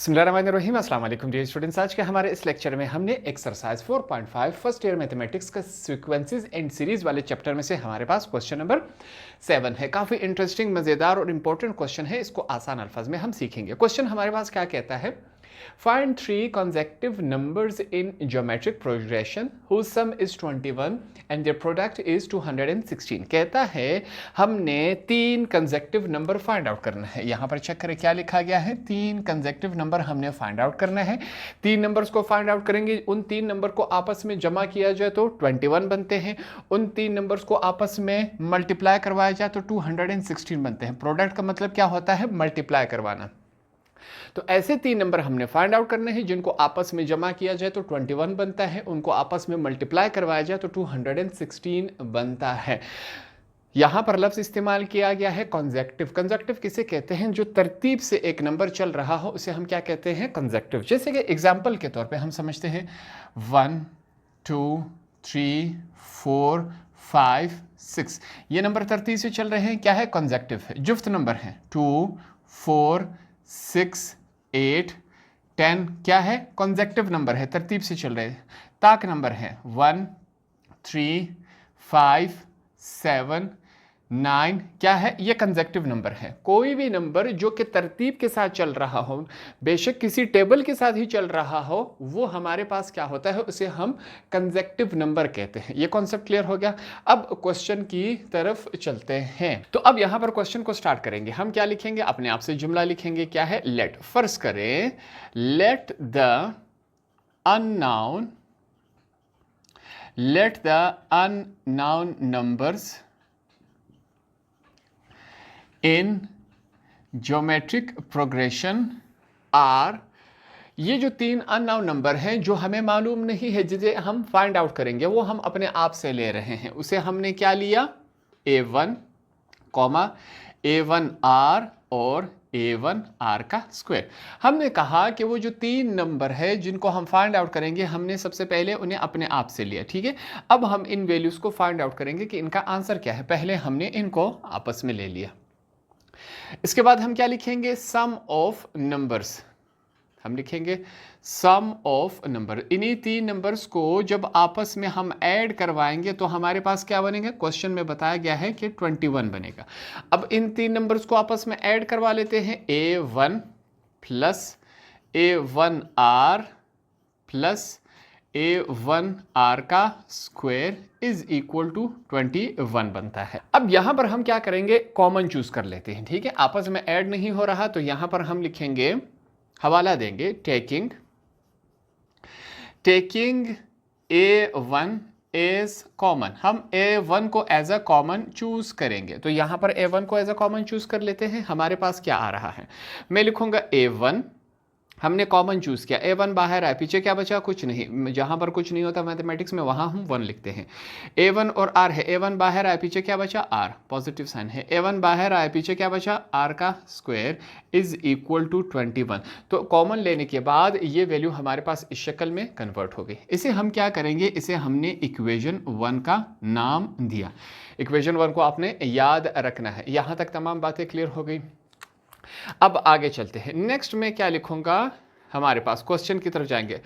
बिस्मिल्लाहिर्रहमानिर्रहीम अस्सलाम वालेकुम डियर स्टूडेंट्स। आज के हमारे इस लेक्चर में हमने एक्सरसाइज 4.5 फर्स्ट ईयर मैथमेटिक्स का सीक्वेंसेस एंड सीरीज वाले चैप्टर में से हमारे पास क्वेश्चन नंबर 7 है। काफ़ी इंटरेस्टिंग, मज़ेदार और इंपॉर्टेंट क्वेश्चन है। इसको आसान अल्फाज में हम सीखेंगे। क्वेश्चन हमारे पास क्या कहता है, find 3 consecutive numbers in geometric progression whose sum is 21 and their product is 216। कहता है हमने 3 consecutive नंबर फाइंड आउट करना है। यहाँ पर चेक करें क्या लिखा गया है, 3 consecutive नंबर हमने फाइंड आउट करना है। 3 नंबर्स को फाइंड आउट करेंगे, उन 3 नंबर को आपस में जमा किया जाए तो 21 बनते हैं, उन 3 नंबर्स को आपस में मल्टीप्लाई करवाया जाए तो 216 बनते हैं। प्रोडक्ट का मतलब क्या होता है, मल्टीप्लाई करवाना। तो ऐसे 3 नंबर हमने फाइंड आउट करने हैं जिनको आपस में जमा किया जाए तो 21 बनता है, उनको आपस में मल्टीप्लाई करवाया जाए तो 216 बनता है। यहां पर लफ्ज इस्तेमाल किया गया है कंसेक्टिव। कंसेक्टिव किसे कहते हैं, जो तरतीब से एक नंबर चल रहा हो उसे हम क्या कहते हैं, कंसेक्टिव। जैसे कि एग्जाम्पल के तौर पे हम समझते हैं 1 2 3 4 5 6, ये नंबर तरतीब से चल रहे हैं, क्या है, कंसेक्टिव है। जुफ्त नंबर है 2 4 6 8 10, क्या है, कंसेक्टिव नंबर है, तरतीब से चल रहे हैं। ताक नंबर है 1 3 5 7 9, क्या है, ये कंसेक्टिव नंबर है। कोई भी नंबर जो कि तरतीब के साथ चल रहा हो, बेशक किसी टेबल के साथ ही चल रहा हो, वो हमारे पास क्या होता है, उसे हम कंसेक्टिव नंबर कहते हैं। ये कॉन्सेप्ट क्लियर हो गया। अब क्वेश्चन की तरफ चलते हैं। तो अब यहां पर क्वेश्चन को स्टार्ट करेंगे। हम क्या लिखेंगे, अपने आप से जुमला लिखेंगे, क्या है, लेट। फर्ज करें let the unknown numbers in geometric progression are. ये जो 3 अननोन नंबर हैं जो हमें मालूम नहीं है, जिसे हम फाइंड आउट करेंगे, वो हम अपने आप से ले रहे हैं। उसे हमने क्या लिया, a1, a1r और a1r का स्क्वायर। हमने कहा कि वो जो 3 नंबर है जिनको हम फाइंड आउट करेंगे, हमने सबसे पहले उन्हें अपने आप से लिया, ठीक है। अब हम इन वैल्यूज को फाइंड आउट करेंगे कि इनका आंसर क्या है। पहले हमने इनको आपस में ले लिया, इसके बाद हम क्या लिखेंगे, सम ऑफ नंबर्स। हम लिखेंगे सम ऑफ नंबर। इन्हीं 3 नंबर्स को जब आपस में हम ऐड करवाएंगे तो हमारे पास क्या बनेगा, क्वेश्चन में बताया गया है कि 21 बनेगा। अब इन 3 नंबर्स को आपस में ऐड करवा लेते हैं, a1 plus a1r plus a1r का स्क्वायर इज इक्वल टू 21 बनता है। अब यहां पर हम क्या करेंगे, कॉमन चूज कर लेते हैं, ठीक है। आपस में ऐड नहीं हो रहा तो यहां पर हम लिखेंगे, हवाला देंगे, टेकिंग a1 इज कॉमन। हम a1 को एज अ कॉमन चूज करेंगे, तो यहां पर a1 को एज अ कॉमन चूज कर लेते हैं। हमारे पास क्या आ रहा है, मैं लिखूंगा a1, हमने कॉमन चूज किया, a1 बाहर आया, पीछे क्या बचा, कुछ नहीं। जहां पर कुछ नहीं होता मैथमेटिक्स में वहां हम 1 लिखते हैं। a1 और r है, a1 बाहर आया, पीछे क्या बचा, r, पॉजिटिव साइन है। a1 बाहर आया, पीछे क्या बचा, r का स्क्वायर इज इक्वल टू 21। तो कॉमन लेने के बाद ये वैल्यू हमारे पास इस शक्ल में कन्वर्ट हो गई। इसे हम क्या करेंगे, इसे हमने इक्वेशन 1 का नाम दिया। इक्वेशन 1 को आपने याद रखना है। यहां तक तमाम बातें क्लियर हो गई। अब आगे चलते हैं। नेक्स्ट में क्या लिखूंगा, हमारे पास क्वेश्चन की तरफ जाएंगे,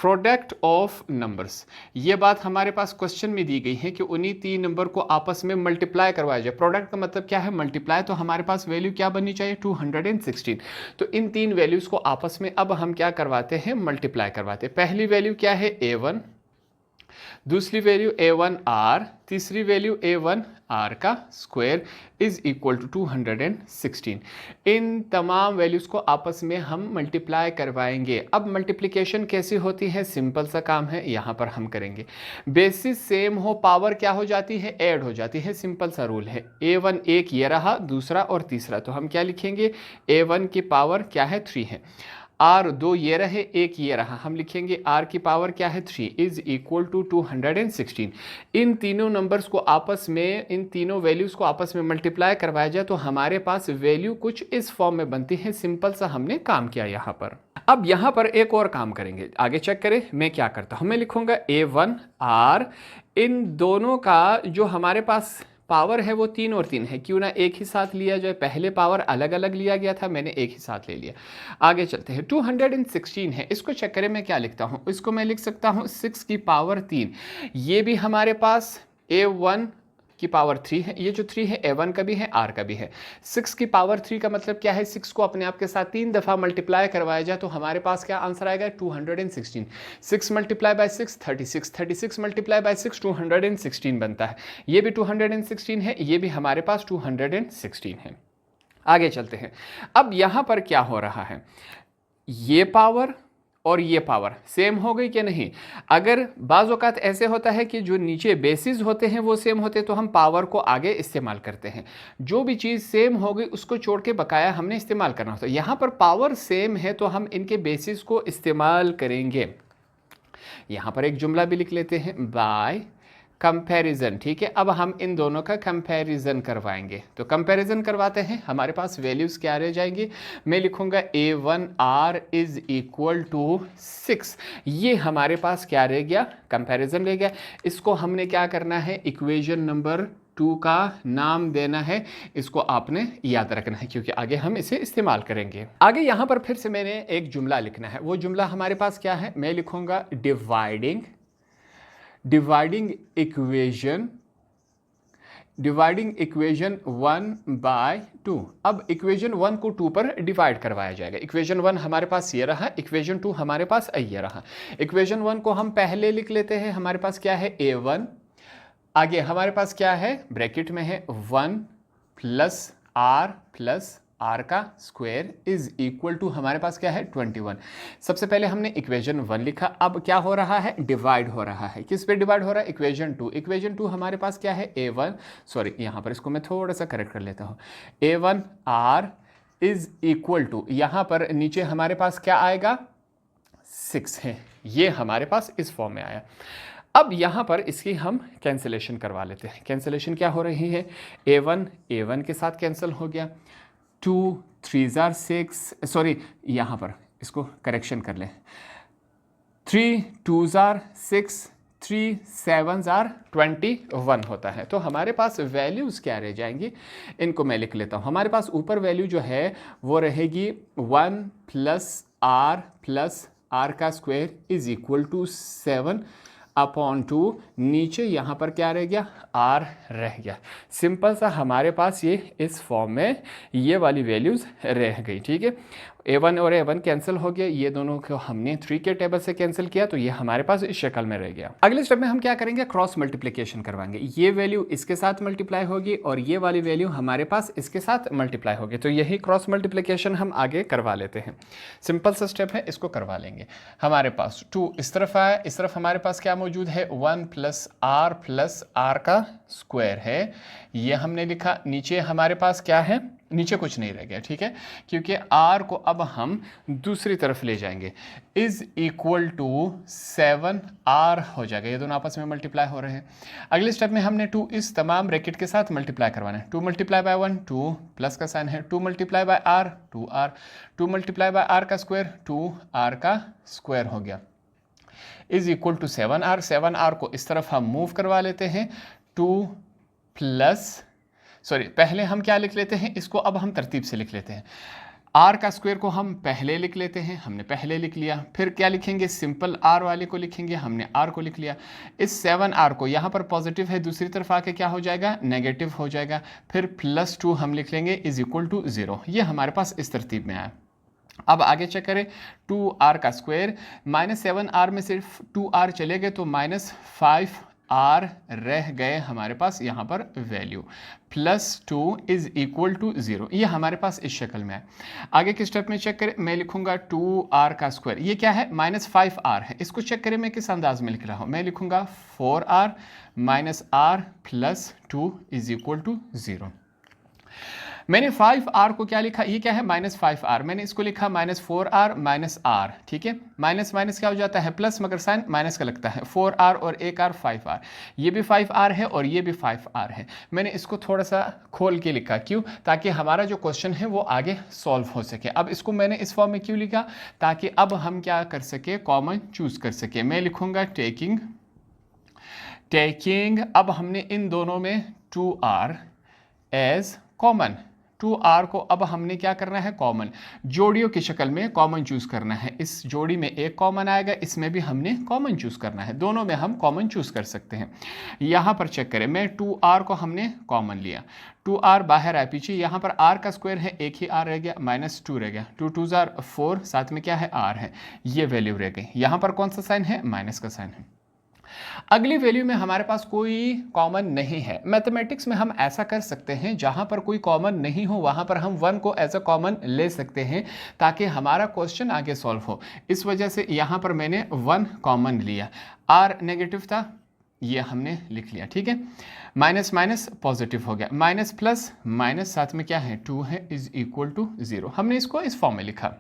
प्रोडक्ट ऑफ नंबर्स। ये बात हमारे पास क्वेश्चन में दी गई है कि उन्हीं 3 नंबर को आपस में मल्टीप्लाई करवाया जाए। प्रोडक्ट का मतलब क्या है, मल्टीप्लाई। तो हमारे पास वैल्यू क्या बननी चाहिए, 216। तो इन 3 वैल्यूज को आपस में अब हम क्या करवाते हैं, मल्टीप्लाई करवाते हैं। पहली वैल्यू क्या है, a1, दूसरी वैल्यू a1r, तीसरी वैल्यू a1r का स्क्वायर इज इक्वल टू 216। इन तमाम वैल्यूज को आपस में हम मल्टीप्लाई करवाएंगे। अब मल्टीप्लिकेशन कैसी होती है, सिंपल सा काम है, यहां पर हम करेंगे। बेसिस सेम हो, पावर क्या हो जाती है, ऐड हो जाती है। सिंपल सा रूल है। a1 एक ये रहा, दूसरा और तीसरा, तो हम क्या लिखेंगे, a1 की पावर क्या है, 3 है। r 2 ये रहे, एक ये रहा, हम लिखेंगे r की पावर क्या है, 3 इज इक्वल टू 216। इन तीनों नंबर्स को आपस में, इन तीनों वैल्यूज को आपस में मल्टीप्लाई करवाया जाए तो हमारे पास वैल्यू कुछ इस फॉर्म में बनती है। सिंपल सा हमने काम किया यहां पर। अब यहां पर एक और काम करेंगे, आगे चेक करें मैं क्या करता हूं। मैं लिखूंगा a1r, इन दोनों का जो हमारे पास पावर है वो 3 और 3 है, क्यों ना एक ही साथ लिया जाए। पहले पावर अलग अलग लिया गया था, मैंने एक ही साथ ले लिया। आगे चलते हैं, 216 है, इसको चेक करें मैं क्या लिखता हूँ। इसको मैं लिख सकता हूँ 6 की पावर 3, ये भी हमारे पास A1 की पावर 3 है, ये जो 3 है A1 का भी है, R का भी है। 6 की पावर 3 का मतलब क्या है, 6 को अपने आप के साथ 3 दफ़ा मल्टीप्लाई करवाया जाए तो हमारे पास क्या आंसर आएगा, 216। 6 मल्टीप्लाई बाय 6 36, 36 मल्टीप्लाई बाय 6 216 बनता है। ये भी 216 है, ये भी हमारे पास 216 है। आगे चलते हैं, अब यहाँ पर क्या हो रहा है, ये पावर और ये पावर सेम हो गई कि नहीं। अगर बाज़ औक़ात ऐसे होता है कि जो नीचे बेसिस होते हैं वो सेम होते हैं तो हम पावर को आगे इस्तेमाल करते हैं। जो भी चीज़ सेम हो गई उसको छोड़ के बकाया हमने इस्तेमाल करना होता है। यहाँ पर पावर सेम है तो हम इनके बेसिस को इस्तेमाल करेंगे। यहाँ पर एक जुमला भी लिख लेते हैं, बाय कंपैरिजन, ठीक है। अब हम इन दोनों का कंपैरिजन करवाएंगे, तो कंपैरिजन करवाते हैं। हमारे पास वैल्यूज़ क्या रह जाएंगी, मैं लिखूंगा A1R इज इक्वल टू 6, ये हमारे पास क्या रह गया, कंपैरिजन रह गया। इसको हमने क्या करना है, इक्वेशन नंबर 2 का नाम देना है। इसको आपने याद रखना है क्योंकि आगे हम इसे इस्तेमाल करेंगे। आगे यहाँ पर फिर से मैंने एक जुमला लिखना है, वो जुमला हमारे पास क्या है, मैं लिखूंगा डिवाइडिंग इक्वेशन 1 बाय 2। अब इक्वेशन 1 को 2 पर डिवाइड करवाया जाएगा। इक्वेशन 1 हमारे पास ये रहा, इक्वेशन 2 हमारे पास ये रहा। इक्वेशन 1 को हम पहले लिख लेते हैं, हमारे पास क्या है A1, आगे हमारे पास क्या है, ब्रैकेट में है 1 प्लस R का स्क्वायर इज इक्वल टू हमारे पास क्या है 21। सबसे पहले हमने इक्वेशन 1 लिखा, अब क्या हो रहा है, डिवाइड हो रहा है। किस पे डिवाइड हो रहा है, इक्वेशन 2। इक्वेशन 2 हमारे पास क्या है, A1, सॉरी यहाँ पर इसको मैं थोड़ा सा करेक्ट कर लेता हूँ, A1R इज इक्वल टू, यहाँ पर नीचे हमारे पास क्या आएगा, 6 है। ये हमारे पास इस फॉर्म में आया। अब यहाँ पर इसकी हम कैंसिलेशन करवा लेते हैं। कैंसिलेशन क्या हो रही है, A1 के साथ कैंसिल हो गया, 2 3 6, सॉरी यहाँ पर इसको करेक्शन कर लें, 3 2 6, 3 7 21 होता है। तो हमारे पास वैल्यूज़ क्या रह जाएंगी, इनको मैं लिख लेता हूँ। हमारे पास ऊपर वैल्यू जो है वो रहेगी 1 प्लस R का square is equal to 7 upon 2, नीचे यहाँ पर क्या रह गया, R रह गया। सिंपल सा हमारे पास ये इस फॉर्म में ये वाली वैल्यूज़ रह गई, ठीक है। A1 और A1 कैंसिल हो गया, ये दोनों को हमने 3 के टेबल से कैंसिल किया तो ये हमारे पास इस शक्ल में रह गया। अगले स्टेप में हम क्या करेंगे, क्रॉस मल्टीप्लिकेशन करवाएंगे। ये वैल्यू इसके साथ मल्टीप्लाई होगी और ये वाली वैल्यू हमारे पास इसके साथ मल्टीप्लाई होगी, तो यही क्रॉस मल्टीप्लिकेशन हम आगे करवा लेते हैं। सिंपल सा स्टेप है, इसको करवा लेंगे। हमारे पास 2 इस तरफ आया, इस तरफ हमारे पास क्या मौजूद है, 1 प्लस R का स्क्वायर है, ये हमने लिखा। नीचे हमारे पास क्या है, नीचे कुछ नहीं रह गया, ठीक है, क्योंकि R को अब हम दूसरी तरफ ले जाएंगे, इज इक्वल टू 7R हो जाएगा। ये दोनों आपस में मल्टीप्लाई हो रहे हैं। अगले स्टेप में हमने 2 इस तमाम ब्रैकेट के साथ मल्टीप्लाई करवाना है। 2 मल्टीप्लाई बाय 1 2 प्लस का साइन है, 2 multiply by R 2R, 2 multiply by R का स्क्वायर 2R का स्क्वायर हो गया, is equal to 7R। 7R को इस तरफ हम मूव करवा लेते हैं, 2 प्लस, सॉरी पहले हम क्या लिख लेते हैं, इसको अब हम तरतीब से लिख लेते हैं। R का स्क्वायर को हम पहले लिख लेते हैं, हमने पहले लिख लिया। फिर क्या लिखेंगे, सिंपल R वाले को लिखेंगे, हमने R को लिख लिया। इस 7R को यहाँ पर पॉजिटिव है, दूसरी तरफ आके क्या हो जाएगा, नेगेटिव हो जाएगा। फिर प्लस 2 हम लिख लेंगे इज इक्वल टू 0। ये हमारे पास इस तरतीब में आया। अब आगे चेक करें, 2R का स्क्वायर माइनस 7R में सिर्फ 2R चले गए तो माइनस 5R रह गए हमारे पास यहाँ पर value, plus 2 is equal to 0। ये हमारे पास इस शक्ल में है। आगे के स्टेप में चेक करें, मैं लिखूंगा 2R का स्क्वायर, ये क्या है, माइनस 5R है। इसको चेक करें मैं किस अंदाज में लिख रहा हूँ, मैं लिखूंगा 4R minus R plus 2 is equal to 0। मैंने 5R को क्या लिखा, ये क्या है, माइनस 5R, मैंने इसको लिखा माइनस 4R माइनस R, ठीक है। माइनस माइनस क्या हो जाता है, प्लस, मगर साइन माइनस का लगता है। 4R और 1R 5R, ये भी 5R है और ये भी 5R है। मैंने इसको थोड़ा सा खोल के लिखा, क्यों, ताकि हमारा जो क्वेश्चन है वो आगे सॉल्व हो सके। अब इसको मैंने इस फॉर्म में क्यों लिखा, ताकि अब हम क्या कर सके, कॉमन चूज कर सके। मैं लिखूंगा टेकिंग, अब हमने इन दोनों में 2r एज कॉमन। 2r को अब हमने क्या करना है, कॉमन, जोड़ियों की शक्ल में कॉमन चूज करना है। इस जोड़ी में एक कॉमन आएगा, इसमें भी हमने कॉमन चूज करना है, दोनों में हम कॉमन चूज कर सकते हैं। यहाँ पर चेक करें, मैं 2r को हमने कॉमन लिया, 2r बाहर आया, पीछे यहाँ पर r का स्क्वायर है, एक ही r रह गया, -2 रह गया, 2 2 4, साथ में क्या है, r है, ये वैल्यू रह गई। यहाँ पर कौन सा साइन है, माइनस का साइन है। अगली वैल्यू में हमारे पास कोई कॉमन नहीं है। मैथमेटिक्स में हम ऐसा कर सकते हैं, जहां पर कोई कॉमन नहीं हो वहां पर हम 1 को एज अ कॉमन ले सकते हैं ताकि हमारा क्वेश्चन आगे सॉल्व हो। इस वजह से यहां पर मैंने 1 कॉमन लिया, r नेगेटिव था, ये हमने लिख लिया, ठीक है। माइनस माइनस पॉजिटिव हो गया, माइनस प्लस माइनस, साथ में क्या है, 2 है, इज इक्वल टू 0। हमने इसको इस फॉर्म में लिखा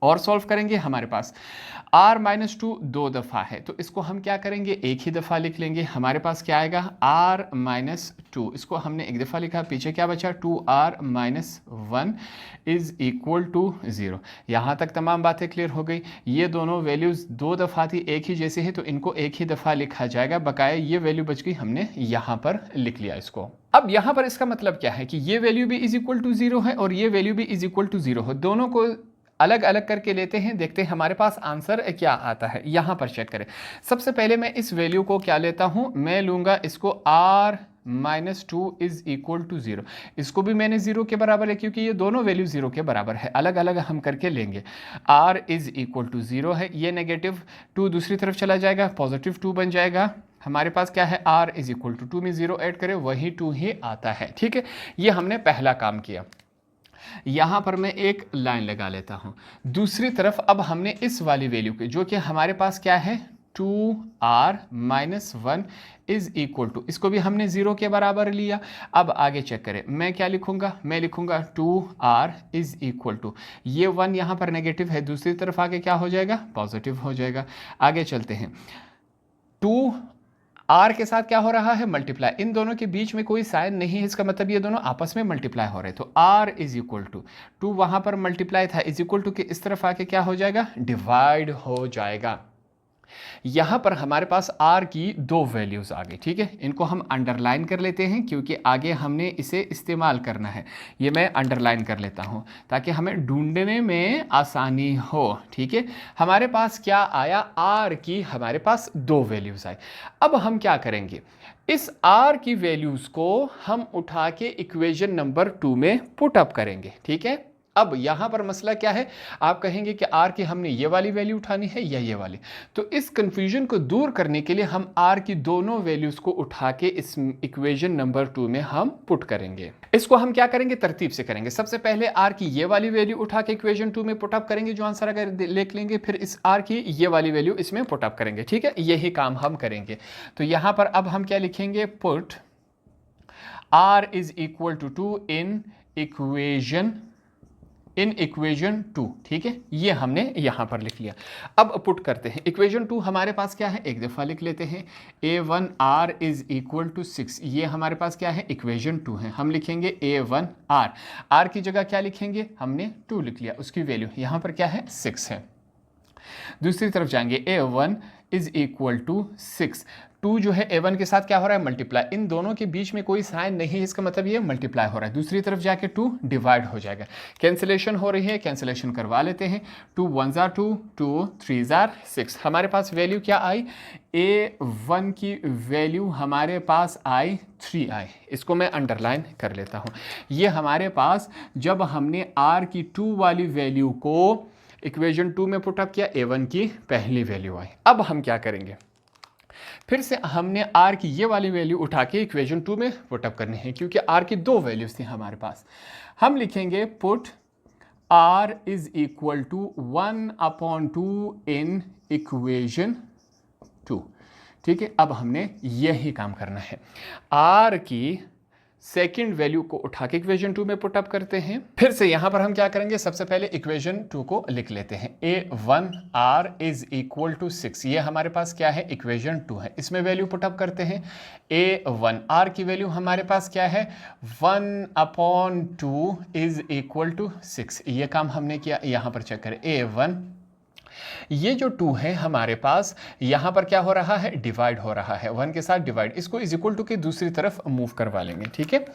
और सॉल्व करेंगे। हमारे पास r-2 दो दफ़ा है, तो इसको हम क्या करेंगे, एक ही दफ़ा लिख लेंगे। हमारे पास क्या आएगा, r-2, इसको हमने एक दफ़ा लिखा, पीछे क्या बचा, 2r-1 इज इक्वल टू 0। यहाँ तक तमाम बातें क्लियर हो गई। ये दोनों वैल्यूज़ दो दफ़ा थी, एक ही जैसे है, तो इनको एक ही दफ़ा लिखा जाएगा। बकाया ये वैल्यू बच गई, हमने यहाँ पर लिख लिया इसको। अब यहाँ पर इसका मतलब क्या है कि ये वैल्यू भी इज इक्वल टू 0 है और ये वैल्यू भी इज इक्वल टू 0 है। दोनों को अलग अलग करके लेते हैं, देखते हैं हमारे पास आंसर क्या आता है। यहाँ पर चेक करें, सबसे पहले मैं इस वैल्यू को क्या लेता हूँ, मैं लूँगा इसको r-2 इज इक्वल टू 0। इसको भी मैंने 0 के बराबर है क्योंकि ये दोनों वैल्यू 0 के बराबर है, अलग अलग हम करके लेंगे। r इज इक्वल टू 0 है, ये नेगेटिव 2 दूसरी तरफ चला जाएगा, पॉजिटिव 2 बन जाएगा। हमारे पास क्या है, r इज इक्वल टू 2 में 0 ऐड करें, वही 2 ही आता है, ठीक है। ये हमने पहला काम किया। यहाँ पर मैं एक लाइन लगा लेता हूँ। दूसरी तरफ अब हमने इस वाली वैल्यू के, जो कि हमारे पास क्या है, 2r-1 इज इक्वल टू, इसको भी हमने 0 के बराबर लिया। अब आगे चेक करें, मैं क्या लिखूंगा, मैं लिखूंगा 2r इज इक्वल टू, ये 1 यहाँ पर नेगेटिव है, दूसरी तरफ आगे क्या हो जाएगा, पॉजिटिव हो जाएगा। आगे चलते हैं, 2r के साथ क्या हो रहा है, मल्टीप्लाई, इन दोनों के बीच में कोई साइन नहीं है, इसका मतलब ये दोनों आपस में मल्टीप्लाई हो रहे हैं। तो r इज इक्वल टू 2 वहां पर मल्टीप्लाई था, इज इक्वल टू के इस तरफ आके क्या हो जाएगा, डिवाइड हो जाएगा। यहां पर हमारे पास r की दो वैल्यूज आ गई, ठीक है। इनको हम अंडरलाइन कर लेते हैं क्योंकि आगे हमने इसे इस्तेमाल करना है। ये मैं अंडरलाइन कर लेता हूं ताकि हमें ढूंढने में आसानी हो, ठीक है। हमारे पास क्या आया, r की हमारे पास दो वैल्यूज आई। अब हम क्या करेंगे, इस r की वैल्यूज को हम उठा के इक्वेशन नंबर 2 में पुट अप करेंगे, ठीक है। अब यहां पर मसला क्या है, आप कहेंगे कि r की हमने ये वाली वैल्यू उठानी है या ये वाली, तो इस कंफ्यूजन को दूर करने के लिए हम r की दोनों वैल्यूज को उठा के इस इक्वेशन नंबर 2 में हम पुट करेंगे। इसको हम क्या करेंगे, तरतीब से करेंगे। सबसे पहले r की ये वाली वैल्यू उठा के इक्वेशन 2 में पुट अप करेंगे, जो आंसर अगर लिख लेंगे, फिर इस r की ये वाली वैल्यू इसमें पुट अप करेंगे, ठीक है। यही काम हम करेंगे। तो यहां पर अब हम क्या लिखेंगे, put r is equal to 2 in equation 2, ठीक है। ये हमने यहां पर लिख लिया। अब पुट करते हैं, इक्वेशन 2 हमारे पास क्या है, एक दफा लिख लेते हैं, a1r इज इक्वल टू 6। ये हमारे पास क्या है, इक्वेशन 2 है। हम लिखेंगे a1r, r की जगह क्या लिखेंगे, हमने 2 लिख लिया, उसकी वैल्यू यहां पर क्या है, 6 है। दूसरी तरफ जाएंगे, a1 इज इक्वल टू 6, 2 जो है a1 के साथ क्या हो रहा है, मल्टीप्लाई, इन दोनों के बीच में कोई साइन नहीं है, इसका मतलब ये मल्टीप्लाई हो रहा है। दूसरी तरफ जाके 2 डिवाइड हो जाएगा, कैंसिलेशन हो रही है, कैंसिलेशन करवा लेते हैं। 2 1 जार 2, 2 3 जार 6। हमारे पास वैल्यू क्या आई, a1 की वैल्यू हमारे पास आई 3 आई। इसको मैं अंडरलाइन कर लेता हूँ। ये हमारे पास जब हमने r की 2 वाली वैल्यू को इक्वेशन 2 में पुटअप किया, a1 की पहली वैल्यू आई। अब हम क्या करेंगे, फिर से हमने r की ये वाली वैल्यू उठा के इक्वेशन 2 में पुटअप करनी है, क्योंकि r की दो वैल्यूज थी हमारे पास। हम लिखेंगे put r is equal to 1/2 in equation 2, ठीक है। अब हमने यही काम करना है, r की सेकेंड वैल्यू को उठा के इक्वेशन 2 में पुटअप करते हैं। फिर से यहां पर हम क्या करेंगे, सबसे पहले इक्वेशन 2 को लिख लेते हैं, a1r इज इक्वल टू 6। ये हमारे पास क्या है, इक्वेशन 2 है, इसमें वैल्यू पुटअप करते हैं। a1r की वैल्यू हमारे पास क्या है, 1/2 इज इक्वल टू 6। ये काम हमने किया। यहां पर चेक करें, a1 ये जो 2 है हमारे पास यहाँ पर क्या हो रहा है, डिवाइड हो रहा है, 1 के साथ डिवाइड, इसको इज इक्वल टू के दूसरी तरफ मूव करवा लेंगे, ठीक है।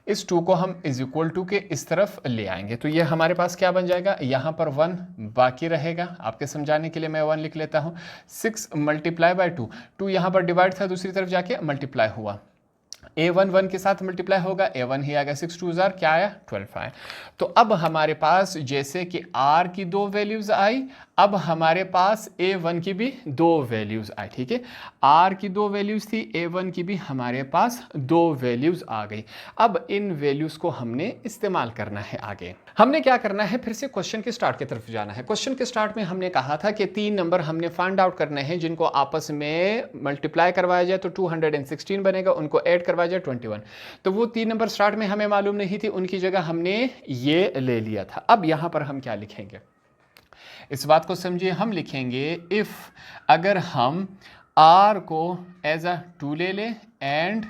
इस 2 को हम इज इक्वल टू के इस तरफ ले आएंगे, तो ये हमारे पास क्या बन जाएगा, यहाँ पर 1 बाकी रहेगा। आपके समझाने के लिए मैं 1 लिख लेता हूँ। 6 मल्टीप्लाई बाय 2, 2 यहाँ पर डिवाइड था, दूसरी तरफ जाके मल्टीप्लाई हुआ, a1 1 के साथ मल्टीप्लाई होगा, a1 ही आएगा, 6 2 जार क्या आया, 12 आया। तो अब हमारे पास जैसे कि r की 2 वैल्यूज आई, अब हमारे पास a1 की भी 2 वैल्यूज आई, ठीक है। r की 2 वैल्यूज थी, a1 की भी हमारे पास 2 वैल्यूज आ गई। अब इन वैल्यूज को हमने इस्तेमाल करना है आगे। हमने क्या करना है, फिर से क्वेश्चन के स्टार्ट की तरफ जाना है। क्वेश्चन के स्टार्ट में हमने कहा था कि 3 नंबर हमने फाइंड आउट करने हैं जिनको आपस में मल्टीप्लाई करवाया जाए तो 216 बनेगा, उनको ऐड करवाया जाए 21। तो वो 3 नंबर स्टार्ट में हमें मालूम नहीं थी, उनकी जगह हमने ये ले लिया था। अब यहां पर हम क्या लिखेंगे, इस बात को समझिए। हम लिखेंगे इफ, अगर हम r को एज अ 2 ले लें एंड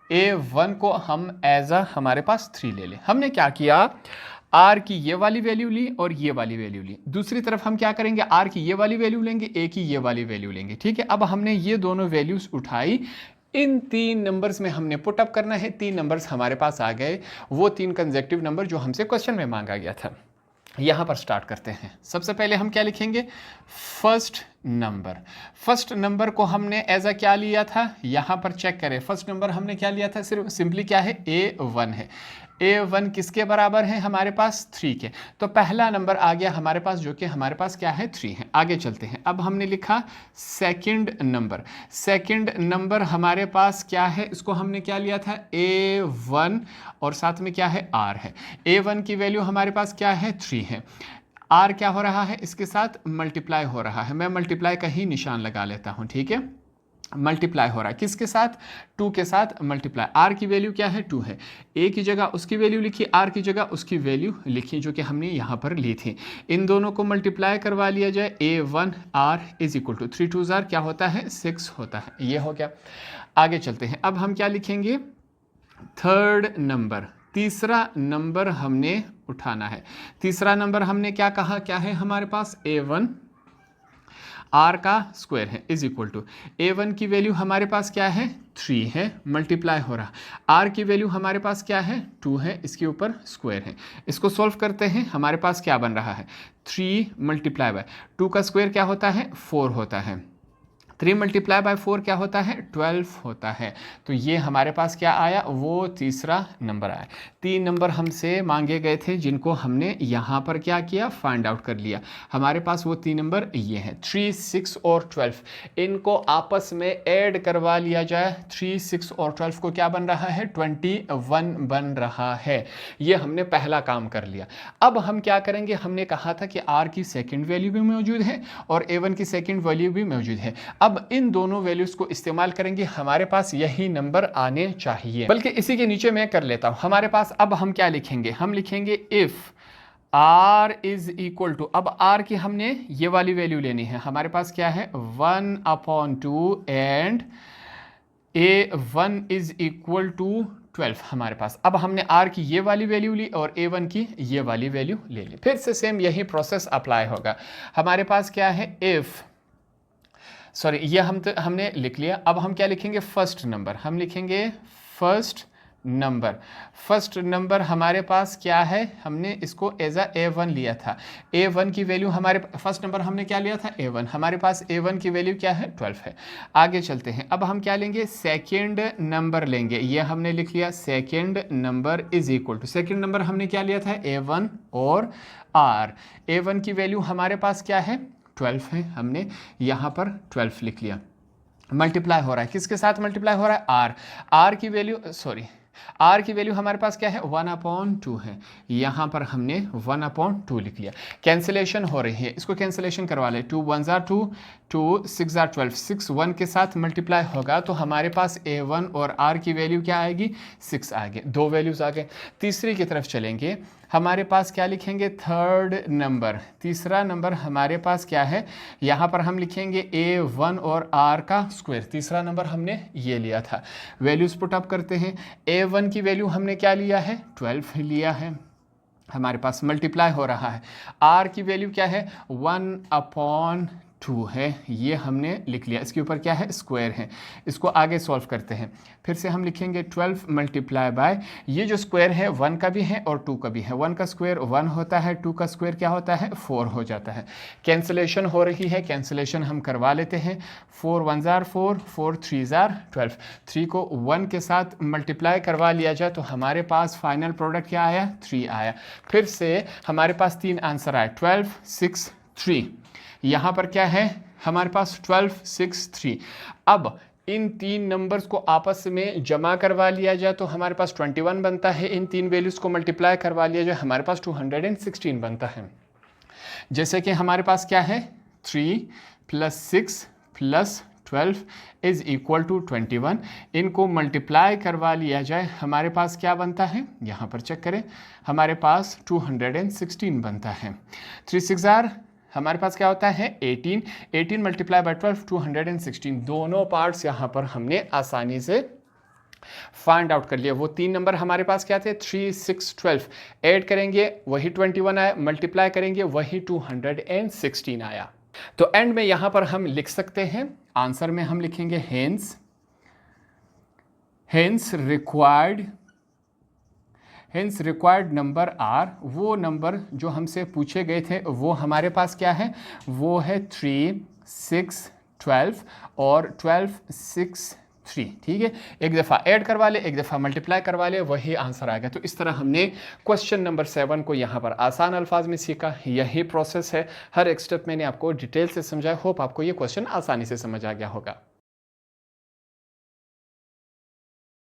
a1 को हम एज अ हमारे पास 3 ले लें। हमने क्या किया, r की ये वाली वैल्यू ली और ये वाली वैल्यू ली। दूसरी तरफ हम क्या करेंगे, r की ये वाली वैल्यू लेंगे, a की ये वाली वैल्यू लेंगे, ठीक है। अब हमने ये दोनों वैल्यूज उठाई, इन 3 नंबर्स में हमने पुट अप करना है। 3 नंबर्स हमारे पास आ गए, वो 3 कंसेक्टिव नंबर जो हमसे क्वेश्चन में मांगा गया था। यहां पर स्टार्ट करते हैं। सबसे पहले हम क्या लिखेंगे, फर्स्ट नंबर। फर्स्ट नंबर को हमने एज अ क्या लिया था, यहां पर चेक करें। फर्स्ट नंबर हमने क्या लिया था, सिर्फ सिंपली क्या है, a1 है। a1 किसके बराबर है, हमारे पास 3 के। तो पहला नंबर आ गया हमारे पास, जो कि हमारे पास क्या है, 3 है। आगे चलते हैं। अब हमने लिखा सेकंड नंबर। सेकंड नंबर हमारे पास क्या है, इसको हमने क्या लिया था, a1 और साथ में क्या है, r है। a1 की वैल्यू हमारे पास क्या है, 3 है। r क्या हो रहा है, इसके साथ मल्टीप्लाई हो रहा है। मैं मल्टीप्लाई का ही निशान लगा लेता हूं, ठीक है। मल्टीप्लाई हो रहा है किसके साथ, 2 के साथ मल्टीप्लाई। r की वैल्यू क्या है, 2 है। a की जगह उसकी वैल्यू लिखी, r की जगह उसकी वैल्यू लिखी, जो कि हमने यहाँ पर ली थी। इन दोनों को मल्टीप्लाई करवा लिया जाए, a1 r is equal to 3 2 जार क्या होता है, 6 होता है। ये हो गया। आगे चलते हैं। अब हम क्या लिखेंगे, थर्ड नंबर। तीसरा नंबर हमने उठाना है। तीसरा नंबर हमने क्या कहा, क्या है हमारे पास, a1 r का स्क्वायर है इज इक्वल टू, a1 की वैल्यू हमारे पास क्या है, 3 है, मल्टीप्लाई हो रहा। r की वैल्यू हमारे पास क्या है, 2 है, इसके ऊपर स्क्वायर है। इसको सॉल्व करते हैं, हमारे पास क्या बन रहा है, 3 मल्टीप्लाई बाय 2 का स्क्वायर क्या होता है, 4 होता है। 3 मल्टीप्लाई बाय 4 क्या होता है, 12 होता है। तो ये हमारे पास क्या आया, वो तीसरा नंबर आया। 3 नंबर हमसे मांगे गए थे जिनको हमने यहाँ पर क्या किया, फाइंड आउट कर लिया। हमारे पास वो 3 नंबर ये हैं, 3 6 और 12। इनको आपस में ऐड करवा लिया जाए, 3 6 और 12 को क्या बन रहा है, 21 बन रहा है। ये हमने पहला काम कर लिया। अब हम क्या करेंगे, हमने कहा था कि r की सेकेंड वैल्यू भी मौजूद है और a1 की सेकेंड वैल्यू भी मौजूद है। अब इन दोनों वैल्यूज को इस्तेमाल करेंगे, हमारे पास यही नंबर आने चाहिए। बल्कि इसी के नीचे मैं कर लेता हूं हमारे पास। अब हम क्या लिखेंगे, हम लिखेंगे if r is equal to, अब r की हमने ये वाली वैल्यू लेनी है। हमारे पास क्या है, 1/2 and a1 is equal to 12 हमारे पास। अब हमने r की ये वाली वैल्यू ली और a1 की ये वाली वैल्यू ले ली। फिर से सेम यही प्रोसेस अप्लाई होगा। हमारे पास क्या है, इफ, सॉरी ये हमने लिख लिया। अब हम क्या लिखेंगे, फर्स्ट नंबर। हम लिखेंगे फर्स्ट नंबर। फर्स्ट नंबर हमारे पास क्या है, हमने इसको एज अ a1 लिया था। a1 की वैल्यू हमारे फर्स्ट नंबर हमने क्या लिया था, a1। हमारे पास a1 की वैल्यू क्या है, 12 है। आगे चलते हैं। अब हम क्या लेंगे, सेकंड नंबर लेंगे। ये हमने लिख लिया, second number is equal to, second number हमने क्या लिया था, a1 और r। a1 की वैल्यू हमारे पास क्या है, 12 है। हमने यहाँ पर 12 लिख लिया। मल्टीप्लाई हो रहा है, किसके साथ मल्टीप्लाई हो रहा है, r की वैल्यू, सॉरी r की वैल्यू हमारे पास क्या है, 1/2 है। यहाँ पर हमने 1/2 लिख लिया। कैंसिलेशन हो रही है, इसको कैंसिलेशन करवा ले। 2 1 जार 2, 2 6 जार 12, 6 1 के साथ मल्टीप्लाई होगा तो हमारे पास a1 और r की वैल्यू क्या आएगी, 6 आएगी। 2 वैल्यूज आ गए। तीसरी की तरफ चलेंगे। हमारे पास क्या लिखेंगे, थर्ड नंबर। तीसरा नंबर हमारे पास क्या है, यहाँ पर हम लिखेंगे a1 और r का स्क्वायर। तीसरा नंबर हमने ये लिया था। वैल्यूज पुट अप करते हैं। a1 की वैल्यू हमने क्या लिया है, 12 लिया है। हमारे पास मल्टीप्लाई हो रहा है। r की वैल्यू क्या है 1/2 है, ये हमने लिख लिया। इसके ऊपर क्या है स्क्वायर है। इसको आगे सॉल्व करते हैं। फिर से हम लिखेंगे 12 मल्टीप्लाई बाय, ये जो स्क्वायर है 1 का भी है और 2 का भी है। 1 का स्क्वायर 1 होता है, 2 का स्क्वायर क्या होता है 4 हो जाता है। कैंसिलेशन हो रही है, कैंसिलेशन हम करवा लेते हैं। 4 1 जार 4, 4 3 जार 12। 3 को 1 के साथ मल्टीप्लाई करवा लिया जाए तो हमारे पास फाइनल प्रोडक्ट क्या आया 3 आया। फिर से हमारे पास 3 आंसर आए 12 6 3। यहाँ पर क्या है हमारे पास 12 6 3। अब इन तीन नंबर्स को आपस में जमा करवा लिया जाए तो हमारे पास 21 बनता है। इन तीन वैल्यूज़ को मल्टीप्लाई करवा लिया जाए हमारे पास 216 बनता है। जैसे कि हमारे पास क्या है 3 + 6 + 12 इज इक्वल टू 21। इनको मल्टीप्लाई करवा लिया जाए हमारे पास क्या बनता है, यहाँ पर चेक करें, हमारे पास 216 बनता है। 3 6 जार हमारे पास क्या होता है 18, 18 मल्टीप्लाई बाय 12 216। दोनों पार्ट्स यहाँ पर हमने आसानी से फाइंड आउट कर लिया। वो तीन नंबर हमारे पास क्या थे 3 6 12, ऐड करेंगे वही 21 आया, मल्टीप्लाई करेंगे वही 216 आया। तो एंड में यहाँ पर हम लिख सकते हैं, आंसर में हम लिखेंगे हेंस रिक्वायर्ड नंबर आर। वो नंबर जो हमसे पूछे गए थे वो हमारे पास क्या है, वो है 3 6 12 और 12 6 3। ठीक है, एक दफ़ा ऐड करवा ले, एक दफ़ा मल्टीप्लाई करवा ले, वही आंसर आएगा। तो इस तरह हमने क्वेश्चन नंबर 7 को यहाँ पर आसान अल्फाज में सीखा। यही प्रोसेस है, हर एक स्टेप मैंने आपको डिटेल से समझाया। होप आपको ये क्वेश्चन आसानी से समझ आ गया होगा।